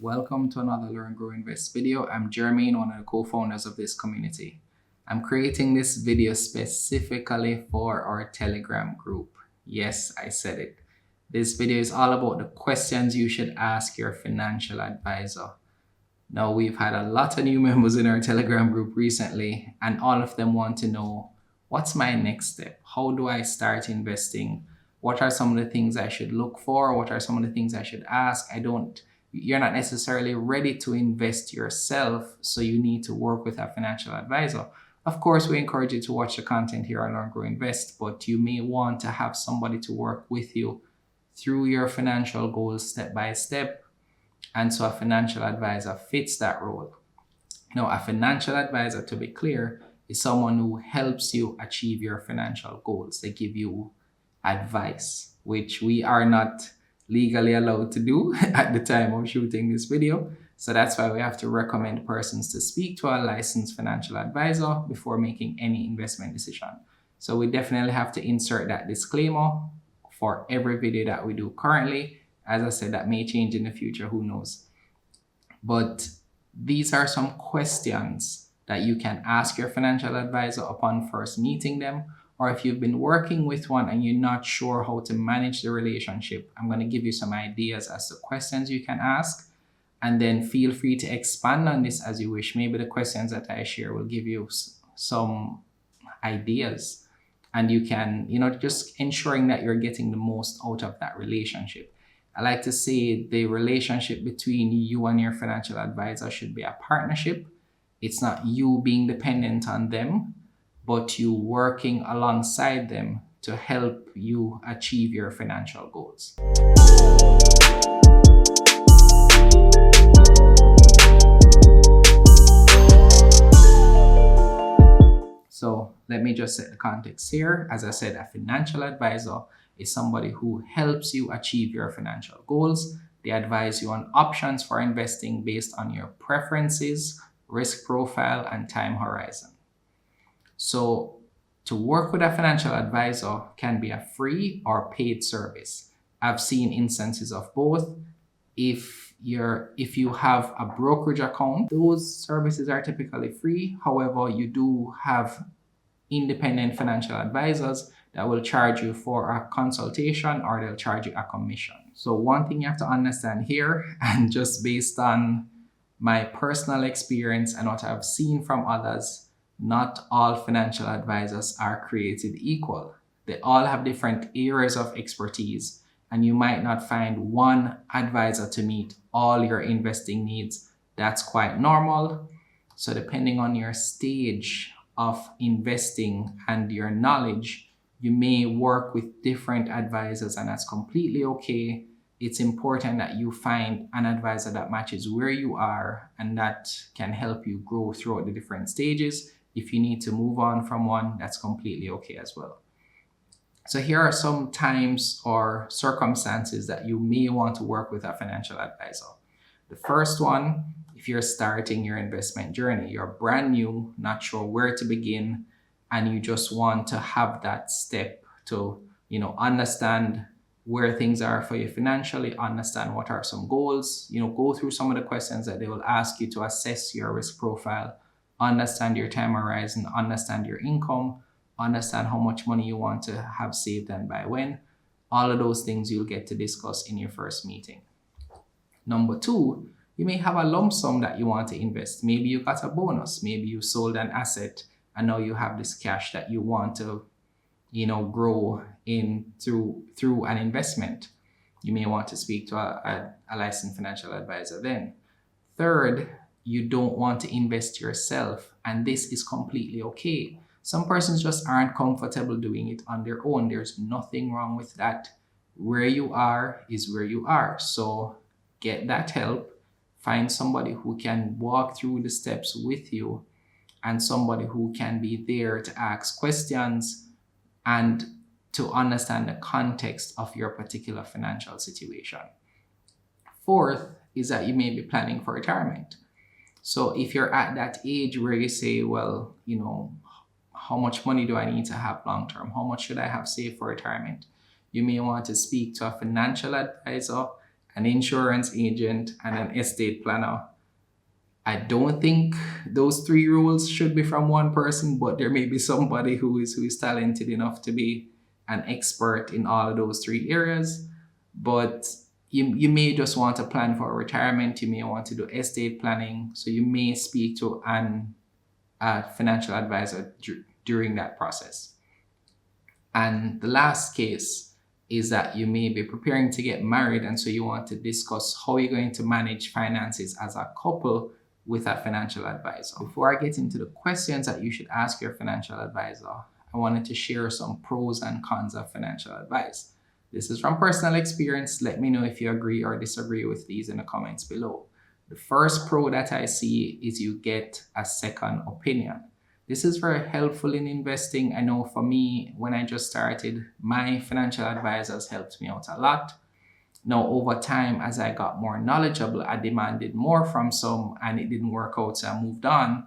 Welcome to another Learn, Grow, Invest video. I'm Jermaine, one of the co-founders of this community. I'm creating this video specifically for our Telegram group. Yes, I said it. This video is all about the questions you should ask your financial advisor. Now, we've had a lot of new members in our Telegram group recently, and all of them want to know, what's my next step? How do I start investing? What are some of the things I should look for? What are some of the things I should ask? You're not necessarily ready to invest yourself, so you need to work with a financial advisor. Of course, we encourage you to watch the content here on Learn, Grow, Invest, but you may want to have somebody to work with you through your financial goals step by step. And so a financial advisor fits that role. Now, a financial advisor, to be clear, is someone who helps you achieve your financial goals. They give you advice, which we are not legally allowed to do at the time of shooting this video. So that's why we have to recommend persons to speak to a licensed financial advisor before making any investment decision. So we definitely have to insert that disclaimer for every video that we do currently. As I said, that may change in the future, who knows. But these are some questions that you can ask your financial advisor upon first meeting them, or if you've been working with one and you're not sure how to manage the relationship. I'm going to give you some ideas as to questions you can ask, and then feel free to expand on this as you wish. Maybe the questions that I share will give you some ideas, and you can, just ensuring that you're getting the most out of that relationship. I like to say the relationship between you and your financial advisor should be a partnership. It's not you being dependent on them, but you working alongside them to help you achieve your financial goals. So let me just set the context here. As I said, a financial advisor is somebody who helps you achieve your financial goals. They advise you on options for investing based on your preferences, risk profile, and time horizon. So to work with a financial advisor can be a free or paid service. I've seen instances of both. If you have a brokerage account, those services are typically free. However, you do have independent financial advisors that will charge you for a consultation, or they'll charge you a commission. So one thing you have to understand here, and just based on my personal experience and what I've seen from others, not all financial advisors are created equal. They all have different areas of expertise, and you might not find one advisor to meet all your investing needs. That's quite normal. So depending on your stage of investing and your knowledge, you may work with different advisors, and that's completely okay. It's important that you find an advisor that matches where you are and that can help you grow throughout the different stages. If you need to move on from one, that's completely okay as well. So here are some times or circumstances that you may want to work with a financial advisor. The first one, if you're starting your investment journey, you're brand new, not sure where to begin, and you just want to have that step to, understand where things are for you financially, understand what are some goals, go through some of the questions that they will ask you to assess your risk profile, understand your time horizon, understand your income, understand how much money you want to have saved and by when. All of those things you'll get to discuss in your first meeting. Number two, you may have a lump sum that you want to invest. Maybe you got a bonus. Maybe you sold an asset and now you have this cash that you want to, grow in through an investment. You may want to speak to a licensed financial advisor then. Third, you don't want to invest yourself, and this is completely okay. Some persons just aren't comfortable doing it on their own. There's nothing wrong with that. Where you are is where you are. So get that help. Find somebody who can walk through the steps with you, and somebody who can be there to ask questions and to understand the context of your particular financial situation. Fourth is that you may be planning for retirement. So if you're at that age where you say, well, how much money do I need to have long term? How much should I have saved for retirement? You may want to speak to a financial advisor an insurance agent, and an estate planner. I don't think those three roles should be from one person, but there may be somebody who is talented enough to be an expert in all of those three areas. But you may just want to plan for retirement. You may want to do estate planning. So you may speak to a financial advisor during that process. And the last case is that you may be preparing to get married, and so you want to discuss how you're going to manage finances as a couple with a financial advisor. Before I get into the questions that you should ask your financial advisor, I wanted to share some pros and cons of financial advice. This is from personal experience. Let me know if you agree or disagree with these in the comments below. The first pro that I see is you get a second opinion. This is very helpful in investing. I know for me, when I just started, my financial advisors helped me out a lot. Now, over time, as I got more knowledgeable, I demanded more from some and it didn't work out, so I moved on.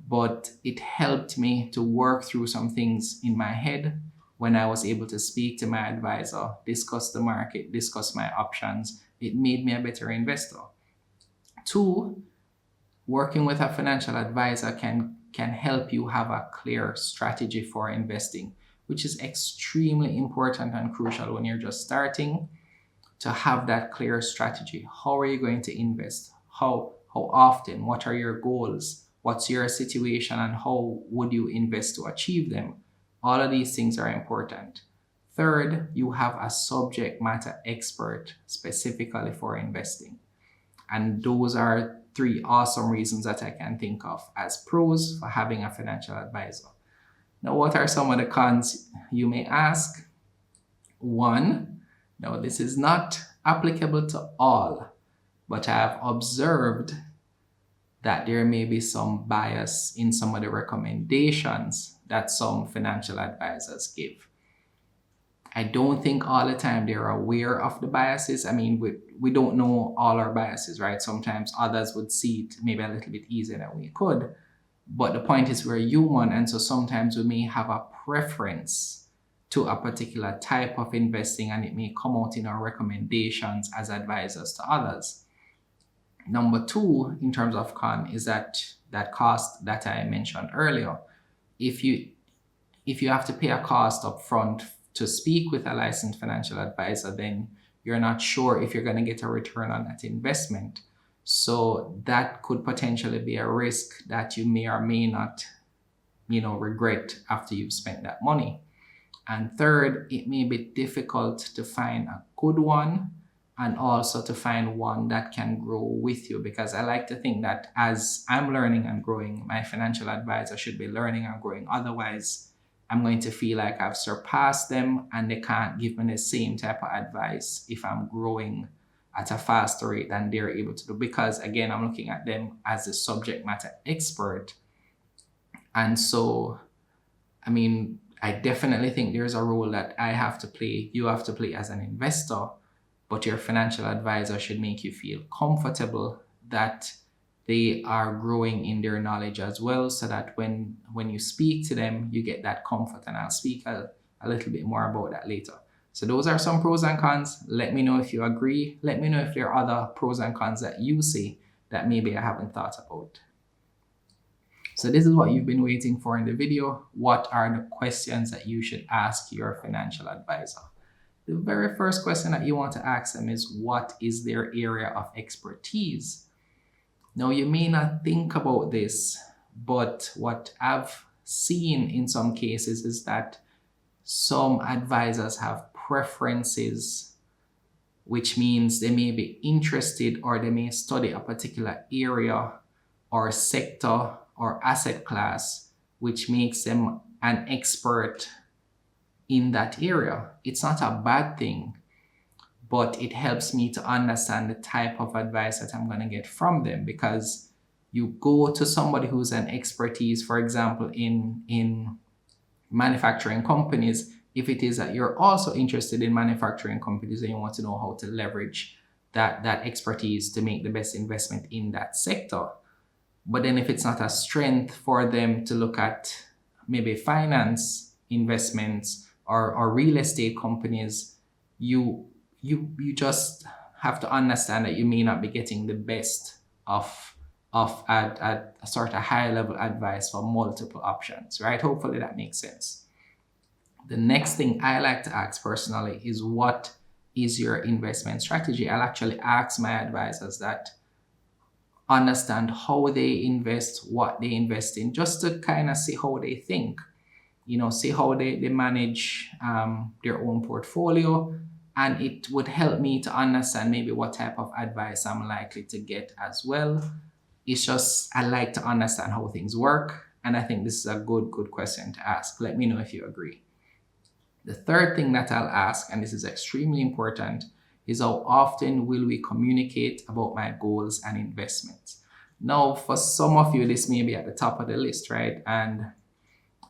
But it helped me to work through some things in my head when I was able to speak to my advisor, discuss the market, discuss my options. It made me a better investor. Two, working with a financial advisor can help you have a clear strategy for investing, which is extremely important and crucial when you're just starting. To have that clear strategy. How are you going to invest? How often? What are your goals? What's your situation and how would you invest to achieve them? All of these things are important. Third, you have a subject matter expert specifically for investing. And those are three awesome reasons that I can think of as pros for having a financial advisor. Now, what are some of the cons, you may ask? One, now, this is not applicable to all, but I have observed that there may be some bias in some of the recommendations that some financial advisors give. I don't think all the time they're aware of the biases. I mean, we don't know all our biases, right? Sometimes others would see it maybe a little bit easier than we could. But the point is we're human, and so sometimes we may have a preference to a particular type of investing, and it may come out in our recommendations as advisors to others. Number two, in terms of con, is that cost that I mentioned earlier. If you have to pay a cost up front to speak with a licensed financial advisor, then you're not sure if you're going to get a return on that investment. So that could potentially be a risk that you may or may not, regret after you've spent that money. And third, it may be difficult to find a good one and also to find one that can grow with you, because I like to think that as I'm learning and growing, my financial advisor should be learning and growing. Otherwise, I'm going to feel like I've surpassed them and they can't give me the same type of advice if I'm growing at a faster rate than they're able to do, because again, I'm looking at them as a subject matter expert. And so, I definitely think there's a role that I have to play, you have to play as an investor, but your financial advisor should make you feel comfortable that they are growing in their knowledge as well, so that when you speak to them, you get that comfort. And I'll speak a little bit more about that later. So those are some pros and cons. Let me know if you agree. Let me know if there are other pros and cons that you see that maybe I haven't thought about. So this is what you've been waiting for in the video. What are the questions that you should ask your financial advisor? The very first question that you want to ask them is, what is their area of expertise? Now, you may not think about this, but what I've seen in some cases is that some advisors have preferences, which means they may be interested or they may study a particular area or sector or asset class, which makes them an expert in that area. It's not a bad thing, but it helps me to understand the type of advice that I'm going to get from them, because you go to somebody who's an expertise, for example, in manufacturing companies. If it is that you're also interested in manufacturing companies and you want to know how to leverage that expertise to make the best investment in that sector. But then if it's not a strength for them to look at maybe finance investments or real estate companies, you just have to understand that you may not be getting the best of at a sort of high level advice for multiple options, right? Hopefully that makes sense. The next thing I like to ask personally is, what is your investment strategy? I'll actually ask my advisors that, understand how they invest, what they invest in, just to kind of see how they think, see how they manage their own portfolio. And it would help me to understand maybe what type of advice I'm likely to get as well. It's just, I like to understand how things work. And I think this is a good question to ask. Let me know if you agree. The third thing that I'll ask, and this is extremely important, is how often will we communicate about my goals and investments? Now, for some of you, this may be at the top of the list, right? And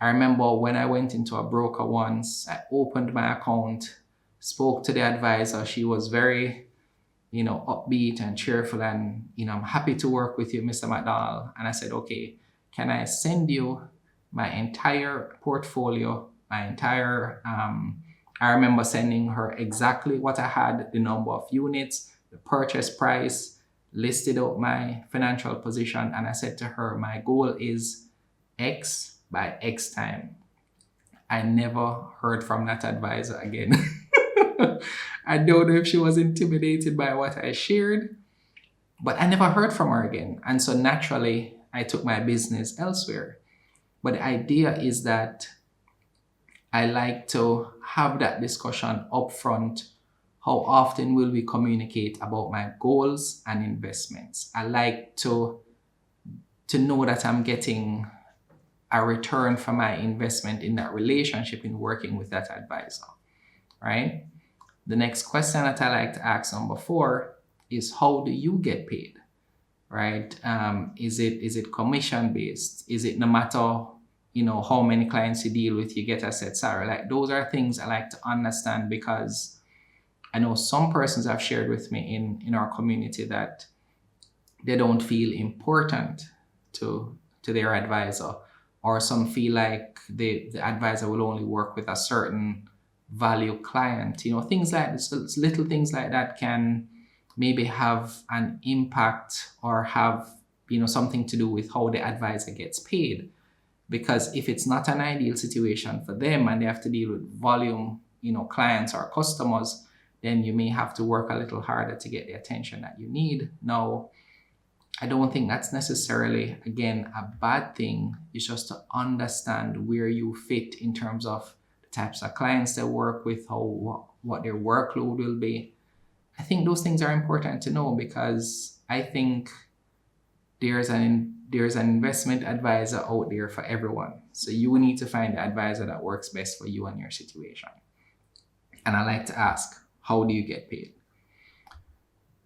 I remember when I went into a broker once, I opened my account, spoke to the advisor. She was very, upbeat and cheerful, and, I'm happy to work with you, Mr. McDonald. And I said, okay, can I send you my entire portfolio, I remember sending her exactly what I had, the number of units, the purchase price, listed out my financial position. And I said to her, my goal is X by X time. I never heard from that advisor again. I don't know if she was intimidated by what I shared, but I never heard from her again. And so naturally, I took my business elsewhere. But the idea is that I like to have that discussion upfront. How often will we communicate about my goals and investments? I like to know that I'm getting a return for my investment in that relationship, in working with that advisor, right? The next question that I like to ask, number 4, is, how do you get paid, right? Is it commission based? Is it no matter how many clients you deal with, you get a set salary? Like, those are things I like to understand, because I know some persons have shared with me in our community that they don't feel important to their advisor, or some feel like the advisor will only work with a certain value client. Things like this, little things like that can maybe have an impact, or have something to do with how the advisor gets paid. Because if it's not an ideal situation for them and they have to deal with volume, clients or customers, then you may have to work a little harder to get the attention that you need. Now, I don't think that's necessarily, again, a bad thing. It's just to understand where you fit in terms of the types of clients they work with, what their workload will be. I think those things are important to know, because I think there's an investment advisor out there for everyone. So you need to find the advisor that works best for you and your situation. And I like to ask, how do you get paid?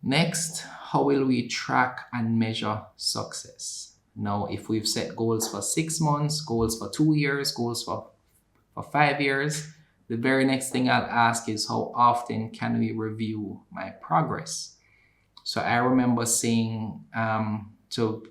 Next, how will we track and measure success? Now, if we've set goals for 6 months, goals for 2 years, goals for 5 years, the very next thing I'll ask is, how often can we review my progress? So I remember saying to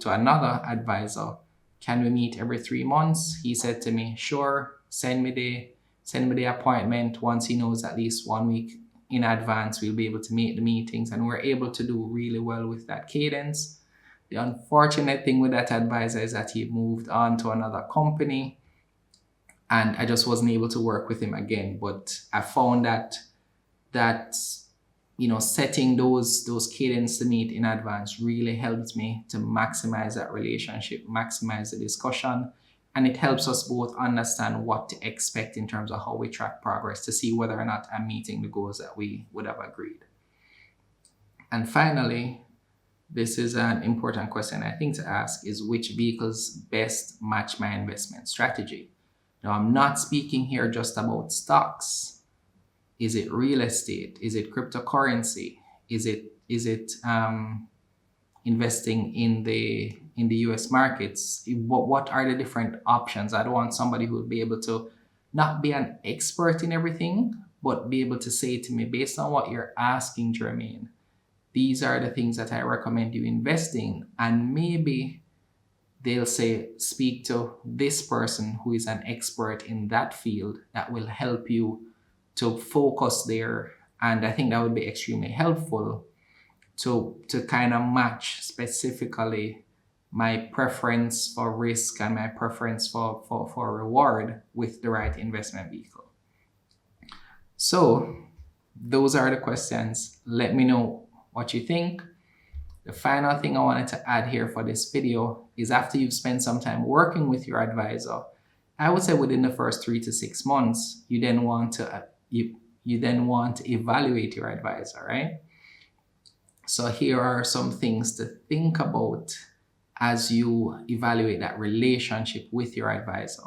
another advisor, can we meet every 3 months? He said to me, sure, send me the appointment. Once he knows at least 1 week in advance, we'll be able to make the meetings, and we're able to do really well with that cadence. The unfortunate thing with that advisor is that he moved on to another company, and I just wasn't able to work with him again. But I found that setting those cadence to meet in advance really helped me to maximize that relationship, maximize the discussion. And it helps us both understand what to expect in terms of how we track progress, to see whether or not I'm meeting the goals that we would have agreed. And finally, this is an important question I think to ask, is, which vehicles best match my investment strategy? Now, I'm not speaking here just about stocks. Is it real estate? Is it cryptocurrency? Is it investing in the US markets? What are the different options? I don't want somebody who will be able to not be an expert in everything, but be able to say to me, based on what you're asking, Jermaine, these are the things that I recommend you invest in. And maybe they'll say, speak to this person who is an expert in that field that will help you to focus their And I think that would be extremely helpful to kind of match specifically my preference for risk and my preference for reward with the right investment vehicle. So those are the questions. Let me know what you think. The final thing I wanted to add here for this video is after you've spent some time working with your advisor, I would say within the first 3 to 6 months, you then want to evaluate your advisor, right? So here are some things to think about as you evaluate that relationship with your advisor.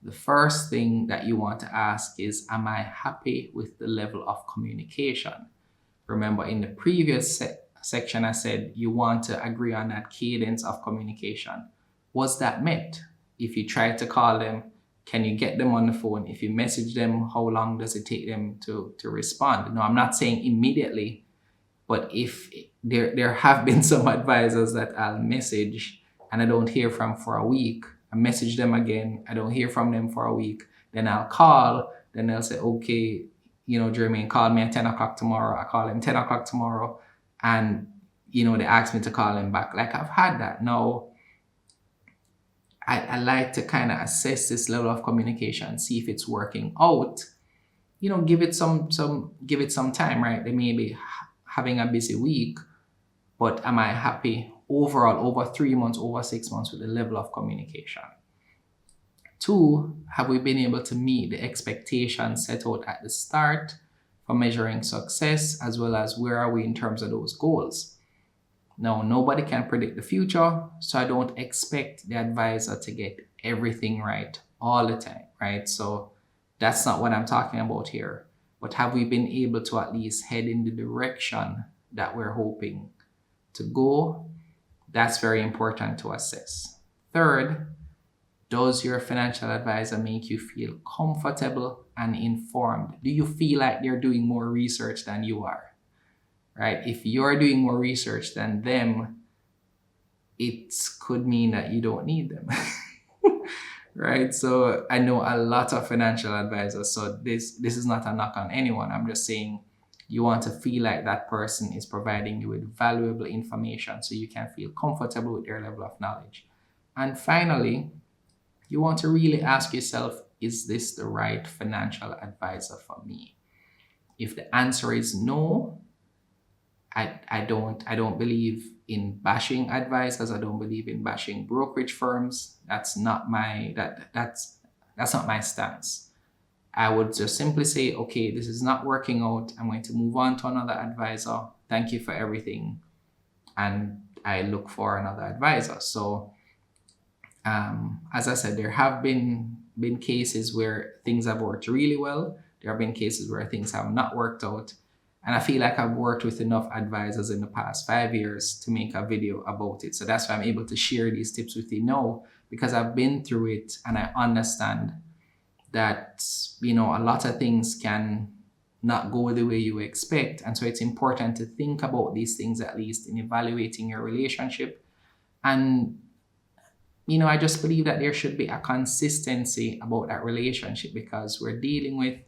The first thing that you want to ask is, am I happy with the level of communication? Remember in the previous section, I said you want to agree on that cadence of communication. Was that met? If you try to call them, can you get them on the phone? If you message them, how long does it take them to respond? No, I'm not saying immediately, but if there have been some advisors that I'll message and I don't hear from for a week, I message them again, I don't hear from them for a week, then I'll call, then they'll say, okay, Jermaine, call me at 10 o'clock tomorrow. I call him 10 o'clock tomorrow, and they ask me to call him back. Like, I've had that. Now, I like to kind of assess this level of communication, see if it's working out. Give it some time, right? They may be having a busy week, but am I happy overall over 3 months, over 6 months with the level of communication? 2, have we been able to meet the expectations set out at the start for measuring success, as well as where are we in terms of those goals? Now, nobody can predict the future, so I don't expect the advisor to get everything right all the time, right? So that's not what I'm talking about here. But have we been able to at least head in the direction that we're hoping to go? That's very important to assess. 3rd, does your financial advisor make you feel comfortable and informed? Do you feel like they're doing more research than you are? Right? If you're doing more research than them, it could mean that you don't need them. Right? So I know a lot of financial advisors, so this is not a knock on anyone. I'm just saying you want to feel like that person is providing you with valuable information so you can feel comfortable with their level of knowledge. And finally, you want to really ask yourself, is this the right financial advisor for me? If the answer is no, I don't believe in bashing advisors. I don't believe in bashing brokerage firms. That's not my stance. I would just simply say, okay, this is not working out. I'm going to move on to another advisor. Thank you for everything. And I look for another advisor. So as I said, there have been cases where things have worked really well. There have been cases where things have not worked out. And I feel like I've worked with enough advisors in the past 5 years to make a video about it. So that's why I'm able to share these tips with you now, because I've been through it and I understand that, a lot of things can not go the way you expect. And so it's important to think about these things, at least in evaluating your relationship. And I just believe that there should be a consistency about that relationship, because we're dealing with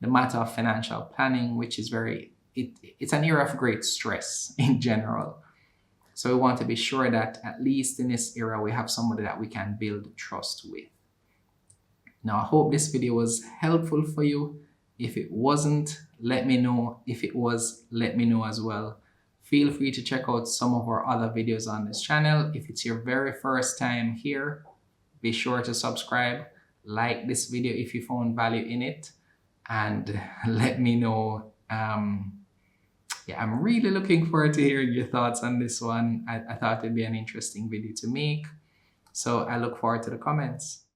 the matter of financial planning, which is it's an era of great stress in general. So we want to be sure that at least in this era, we have somebody that we can build trust with. Now, I hope this video was helpful for you. If it wasn't, let me know. If it was, let me know as well. Feel free to check out some of our other videos on this channel. If it's your very first time here, be sure to subscribe, like this video if you found value in it, and let me know. I'm really looking forward to hearing your thoughts on this one. I thought it'd be an interesting video to make. So I look forward to the comments.